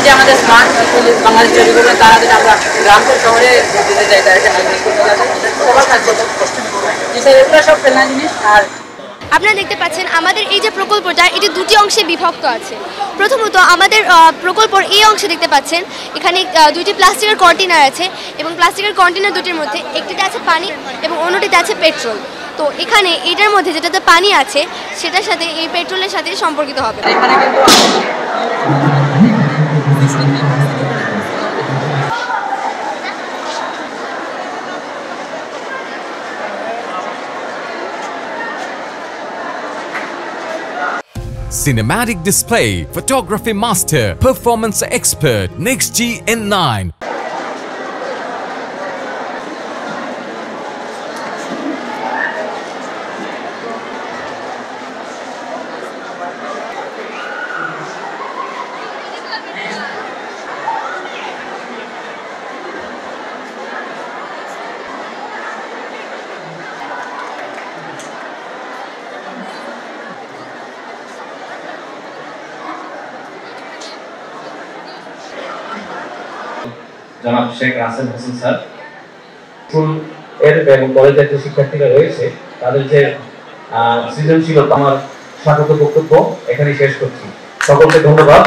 যে আমাদের স্মার্ট বাংলাদেশ তৈরি করবে তারা যদি আমরা গ্রাম শহরে দিতে চাই তারা সবার থাকবে এগুলো সব ফেলনা জিনিস। আর আপনারা দেখতে পাচ্ছেন আমাদের এই যে প্রকল্পটা এটি দুটি অংশে বিভক্ত আছে। প্রথমত আমাদের প্রকল্পের এই অংশে দেখতে পাচ্ছেন এখানে দুইটি প্লাস্টিকের কন্টেনার আছে এবং প্লাস্টিকের কন্টেনার দুটির মধ্যে একটিতে আছে পানি এবং অন্যটিতে আছে পেট্রোল। তো এখানে এটার মধ্যে যেটাতে পানি আছে সেটার সাথে এই পেট্রোলের সাথে সম্পর্কিত হবে। এখানে কিন্তু Cinematic display, photography master, performance expert, NextG N9. জনাব শেখ রাসেল হোসেন স্যার স্কুল এর এবং কলেজের যে শিক্ষার্থীরা রয়েছে তাদের যে সৃজনশীলতা আমার স্বাগত বক্তব্য এখানে শেষ করছি। সকলকে ধন্যবাদ।